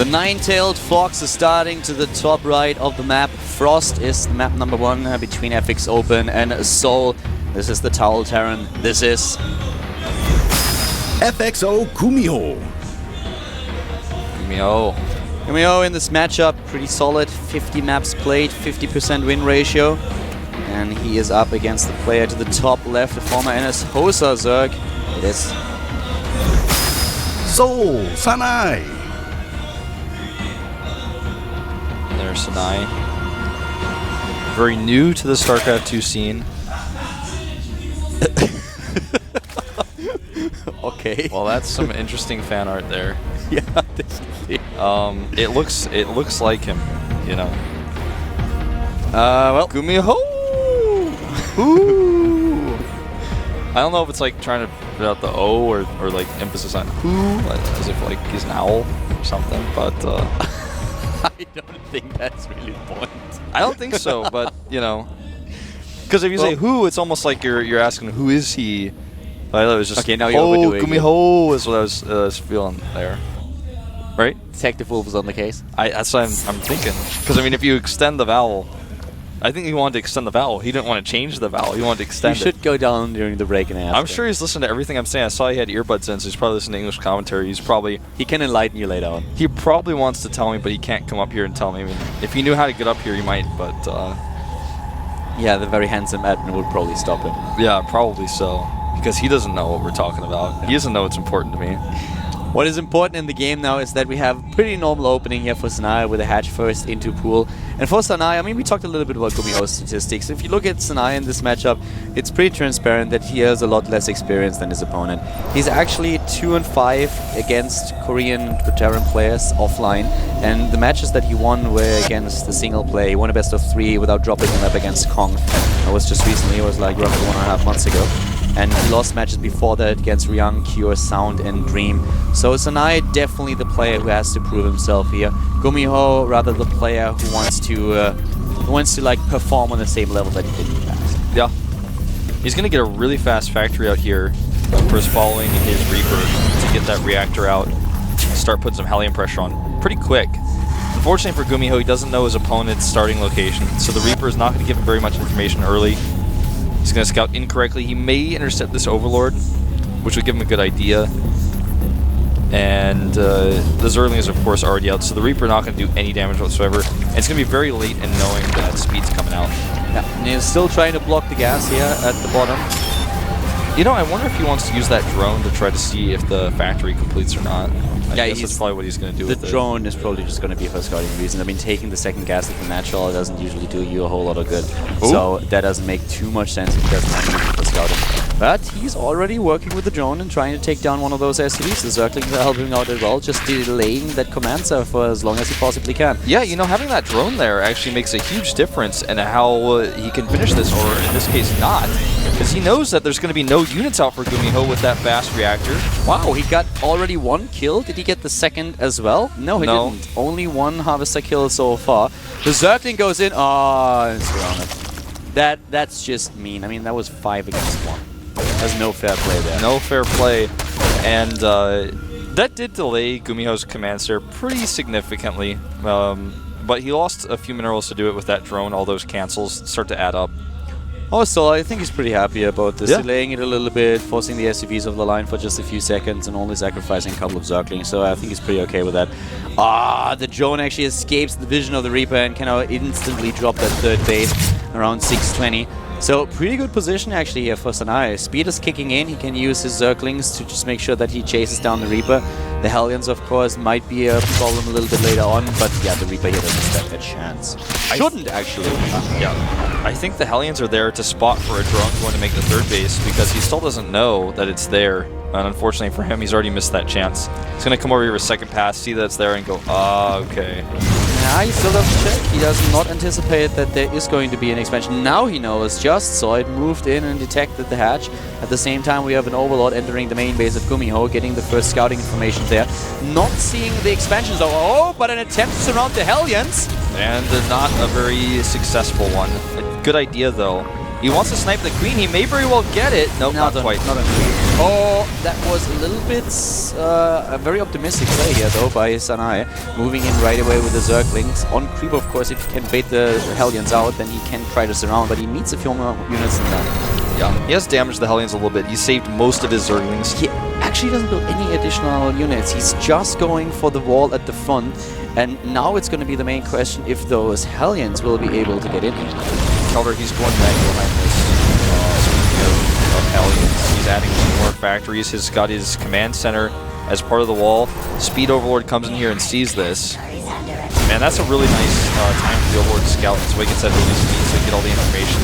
The nine-tailed fox is starting to the top right of the map. Frost is map number 1 between FXOpen and Seoul. This is the Towel Terran. This is FXO GuMiho. GuMiho. GuMiho in this matchup, pretty solid. 50 maps played, 50% win ratio. And he is up against the player to the top left, the former NS Hosa Zerg. It is SSanaEE. There's SSanaEE. Very new to the StarCraft 2 scene. Okay. Well, that's some interesting fan art there. Yeah, definitely. It looks like him, you know. Well, GuMiho. Ooh. I don't know if it's like trying to put out the O or like emphasis on who, as if like he's an owl or something. But I don't think that's really the point. I don't think so. But you know, because if you say who, it's almost like you're asking who is he. I thought it was just okay. Now you're overdoing it. GuMiho is what I was feeling there, right? Detective Wolf is on the case. That's what I'm thinking. Because I mean, if you extend the vowel. I think he wanted to extend the vowel. He didn't want to change the vowel. He wanted to extend it. You should go down during the break and ask I'm sure he's listening to everything I'm saying. I saw he had earbuds in, so he's probably listening to English commentary. He can enlighten you later on. He probably wants to tell me, but he can't come up here and tell me. I mean, if he knew how to get up here, he might, but... yeah, the very handsome admin would probably stop him. Yeah, probably so. Because he doesn't know what we're talking about. Yeah. He doesn't know what's important to me. What is important in the game now is that we have pretty normal opening here for SSanaEE with a hatch first into pool. And for SSanaEE, I mean, we talked a little bit about GuMiho's statistics. If you look at SSanaEE in this matchup, it's pretty transparent that he has a lot less experience than his opponent. He's actually 2-5 against Korean Terran players offline, and the matches that he won were against the single play. He won a best of 3 without dropping him up against Kong. That was just recently, it was like roughly 1.5 months ago. And he lost matches before that against Ryang, Cure, Sound, and Dream. So SSanaEE definitely the player who has to prove himself here. GuMiho rather the player who wants to like perform on the same level that he did in the past. Yeah, he's gonna get a really fast factory out here. First following his Reaper to get that reactor out, start putting some Hellion pressure on pretty quick. Unfortunately for GuMiho, he doesn't know his opponent's starting location, so the Reaper is not going to give him very much information early. He's going to scout incorrectly. He may intercept this Overlord, which would give him a good idea. And the Zergling is, of course, already out, so the Reaper not going to do any damage whatsoever. And it's going to be very late in knowing that speed's coming out. Yeah, and he's still trying to block the gas here at the bottom. You know, I wonder if he wants to use that drone to try to see if the factory completes or not. I guess that's probably what he's going to do with it. The drone is probably just going to be for scouting reasons. I mean, taking the second gas at the natural doesn't usually do you a whole lot of good. Ooh. So that doesn't make too much sense if he doesn't have anything for scouting. But he's already working with the drone and trying to take down one of those SCVs. The Zerglings are helping out as well, just delaying that command server for as long as he possibly can. Yeah, you know, having that drone there actually makes a huge difference in how he can finish this, or in this case not. Because he knows that there's going to be no units out for GuMiho with that fast reactor. Wow, he got already 1 kill. Did he get the second as well? No, he didn't. Only 1 Harvester kill so far. The Zergling goes in. Oh, it's surrounded. That's just mean. I mean, that was 5 against 1. There's no fair play there. No fair play. And that did delay GuMiho's command server pretty significantly. But he lost a few minerals to do it with that drone. All those cancels start to add up. Also, I think he's pretty happy about this, delaying it a little bit, forcing the SCVs off the line for just a few seconds and only sacrificing a couple of Zerglings, so I think he's pretty okay with that. The drone actually escapes the vision of the Reaper and can now instantly drop that third base around 620. So, pretty good position actually here for SSanaEE. Speed is kicking in, he can use his Zerglings to just make sure that he chases down the Reaper. The Hellions, of course, might be a problem a little bit later on, but yeah, the Reaper here doesn't stand a chance. Shouldn't, actually. Yeah. I think the Hellions are there to spot for a drone going to make the third base, because he still doesn't know that it's there. And unfortunately for him, he's already missed that chance. He's going to come over here with second pass, see that it's there, and go, okay. Nah, he still doesn't check. He does not anticipate that there is going to be an expansion. Now he knows, just saw it, moved in and detected the hatch. At the same time, we have an Overlord entering the main base of GuMiho, getting the first scouting information there. Not seeing the expansions, though. But an attempt to surround the Hellions. And not a very successful one. A good idea, though. He wants to snipe the queen. He may very well get it. Nope, not quite. Not on queen. Oh, that was a little bit a very optimistic play here, though, by SSanaEE. Moving in right away with the Zerglings. On creep, of course, if he can bait the Hellions out, then he can try to surround, but he needs a few more units than that. Yeah, he has damaged the Hellions a little bit. He saved most of his Zerglings. He actually doesn't build any additional units. He's just going for the wall at the front, and now it's going to be the main question if those Hellions will be able to get in. Kelder, he's going back behind this of Hellions. He's adding some more factories. He's got his command center as part of the wall. Speed Overlord comes in here and sees this. Man, that's a really nice time for the Overlord to scout. So he gets that early speed so he can get all the information.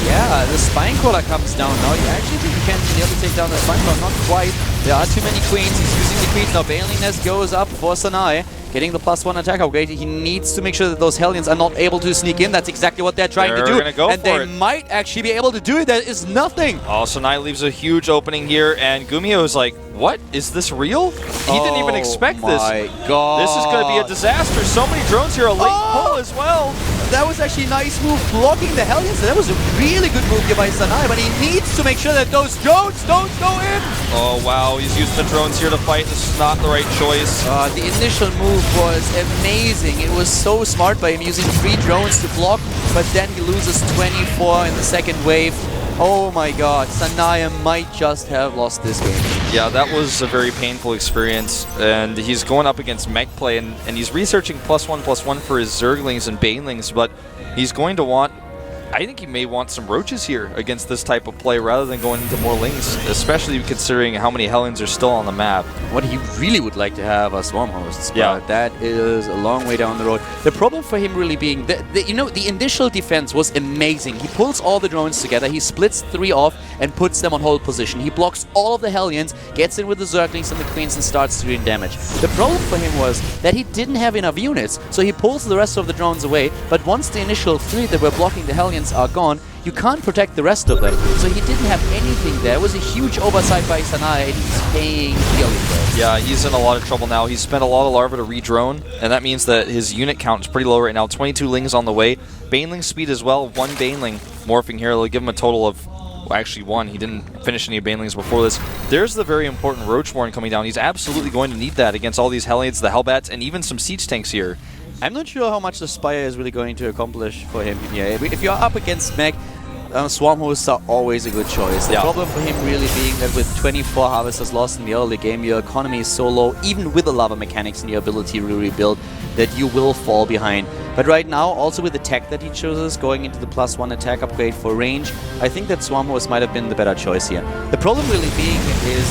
Yeah, the Spine Crawler comes down now. You actually think you can be able to take down the Spine Crawler? Not quite. There are too many queens. He's using the queens now. Bailing Nest goes up for SSanaEE. Getting the +1 attack upgrade. He needs to make sure that those Hellions are not able to sneak in. That's exactly what they're trying to do. And they might actually be able to do it. That is nothing. Oh, SSanaEE leaves a huge opening here, and GuMiho is like, what? Is this real? He didn't even expect this. Oh my god. This is going to be a disaster. So many drones here. A late pull as well. That was actually a nice move blocking the Hellions. That was a really good move here by SSanaEE, but he needs to make sure that those drones don't go in. Oh, wow. He's using the drones here to fight. This is not the right choice. The initial move was amazing. It was so smart by him using 3 drones to block, but then he loses 24 in the second wave. Oh my god, SSanaEE might just have lost this game. Yeah, that was a very painful experience, and he's going up against mech play, and he's researching +1/+1 for his Zerglings and Banelings, but he's going to want... I think he may want some roaches here against this type of play rather than going into more lings, especially considering how many Hellions are still on the map. What he really would like to have are Swarm Hosts, yeah. But that is a long way down the road. The problem for him really being, the initial defense was amazing. He pulls all the drones together, he splits 3 off and puts them on hold position. He blocks all of the Hellions, gets in with the Zerglings and the Queens and starts doing damage. The problem for him was that he didn't have enough units, so he pulls the rest of the drones away, but once the initial 3 that were blocking the Hellions are gone, you can't protect the rest of them. So he didn't have anything there. It was a huge oversight by SSanaEE, and he's paying dearly. Yeah, he's in a lot of trouble now. He's spent a lot of larva to redrone, and that means that his unit count is pretty low right now. 22 lings on the way. Baneling speed as well. 1 Baneling morphing here. They'll give him a total of... Well, actually 1. He didn't finish any Banelings before this. There's the very important Roachborn coming down. He's absolutely going to need that against all these Hellions, the Hellbats, and even some siege tanks here. I'm not sure how much the Spire is really going to accomplish for him here. If you're up against mech, Swarm Hosts are always a good choice. The problem for him really being that with 24 Harvesters lost in the early game, your economy is so low, even with the lava mechanics and your ability to rebuild, that you will fall behind. But right now, also with the tech that he chooses, going into the +1 attack upgrade for range, I think that Swarm Hosts might have been the better choice here. The problem really being is,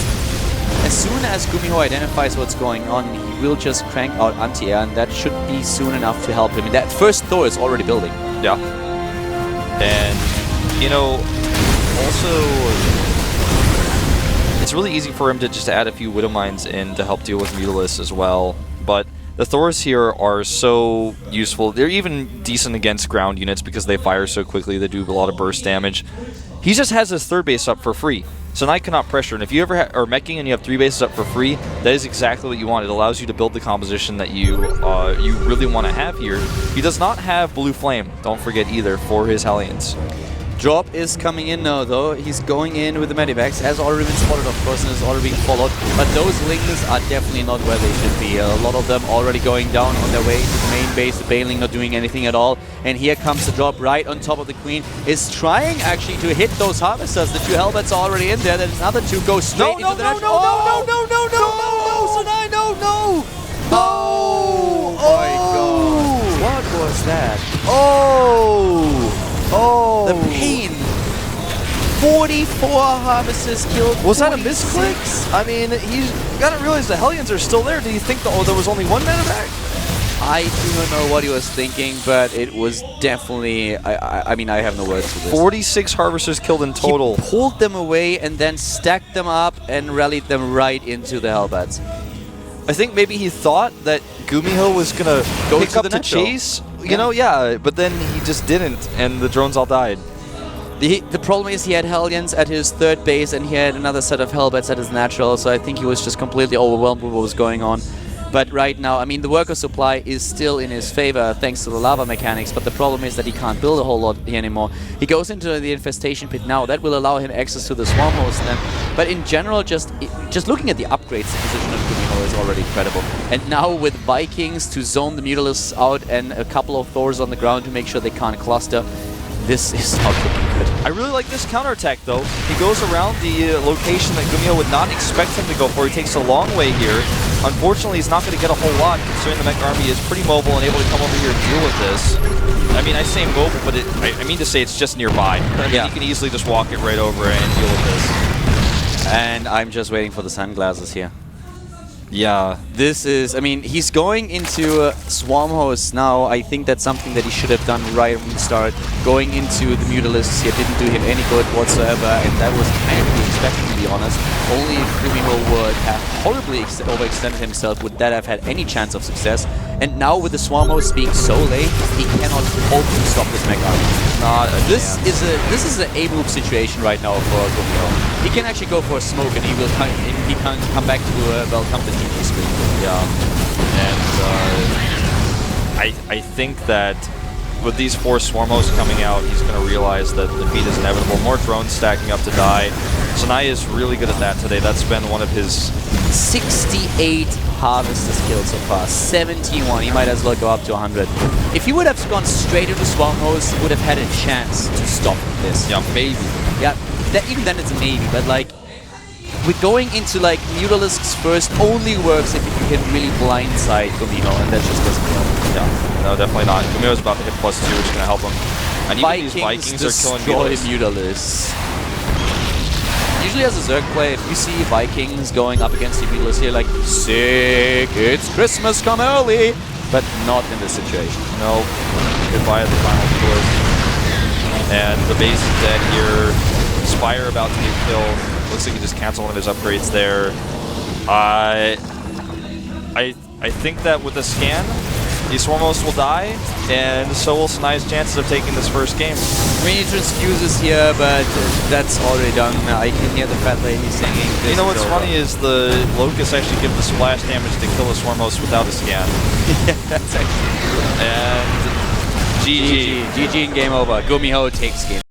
as soon as GuMiho identifies what's going on, he will just crank out anti-air, and that should be soon enough to help him. And that first Thor is already building. Yeah. And, you know, also, it's really easy for him to just add a few Widow Mines in to help deal with Mutalisk as well. But the Thors here are so useful. They're even decent against ground units because they fire so quickly. They do a lot of burst damage. He just has his 3rd base up for free. SSanaEE cannot pressure, and if you ever are meching and you have 3 bases up for free, that is exactly what you want. It allows you to build the composition that you really want to have here. He does not have Blue Flame, don't forget either, for his Hellions. Drop is coming in now, though. He's going in with the Medivacs. Has already been spotted, of course, and is already being followed. But those lings are definitely not where they should be. A lot of them already going down on their way to the main base. The Baneling not doing anything at all. And here comes the drop right on top of the Queen. Is trying actually to hit those Harvesters. The 2 Hellbats are already in there. Then another 2 go straight into the net. No, SSanaEE, no! Oh my god. What was that? The pain. 44 Harvesters killed. Was that a misclick? I mean, you gotta realize the Hellions are still there. Do you think there was only 1 Medivac? I do not know what he was thinking, but it was definitely... I mean, I have no words for this. 46 Harvesters killed in total. He pulled them away and then stacked them up and rallied them right into the Hellbats. I think maybe he thought that GuMiho was gonna go pick up to chase. You know, yeah, but then he just didn't, and the drones all died. The problem is he had Hellions at his 3rd base, and he had another set of Hellbats at his natural, so I think he was just completely overwhelmed with what was going on. But right now, I mean, the worker supply is still in his favor thanks to the lava mechanics, but the problem is that he can't build a whole lot here anymore. He goes into the infestation pit now. That will allow him access to the swarm host then. But in general, just looking at the upgrades, the position of GuMiho is already incredible. And now with Vikings to zone the Mutalisks out and a couple of Thors on the ground to make sure they can't cluster, this is not looking good. I really like this counterattack though. He goes around the location that GuMiho would not expect him to go for. He takes a long way here. Unfortunately, he's not going to get a whole lot considering the mech army is pretty mobile and able to come over here and deal with this. I mean, I say mobile, but I mean to say it's just nearby. I mean, you can easily just walk it right over and deal with this. And I'm just waiting for the sunglasses here. Yeah. This is, I mean, he's going into Swarm Host now. I think that's something that he should have done right from the start. Going into the Mutalisks here didn't do him any good whatsoever, and that was kind of to be expected, to be honest. Only if GuMiho would have horribly overextended himself would that have had any chance of success. And now with the Swarm Host being so late, he cannot hope to stop this mech army. This is an A-move situation right now for GuMiho. He can actually go for a smoke, and he can come back to welcome the TV screen. Yeah, and I think that with these 4 Swarm Hosts coming out, he's going to realize that defeat is inevitable. More drones stacking up to die. SSanaEE is really good at that today. That's been one of his 68 harvesters killed so far, 71. He might as well go up to 100. If he would have gone straight into Swarm Host, he would have had a chance to stop this. Yeah, maybe. Yeah, even then it's a maybe, but like, with going into like Mutalisks first only works if you can really blindside GuMiho, and that just doesn't work. Yeah, no, definitely not. GuMiho's about to hit +2, which is going to help him. And even these Vikings are killing Mutalisks. Usually as a Zerg player, if you see Vikings going up against the Mutalisks, you're like, sick, it's Christmas, come early! But not in this situation. No, goodbye at the final Mutalisk. And the base is dead here. Spire about to get killed. Looks like he just canceled one of his upgrades there. I think that with the scan, these Swarm Hosts will die, and so will SSanaEE's chances of taking this first game. I mean, he transfuses here, but that's already done. I can hear the Fat Lady singing. You know what's funny is the Locusts actually give the splash damage to kill a Swarm Host without a scan. Yeah, that's actually true. And GG. GG and game over. GuMiho takes game.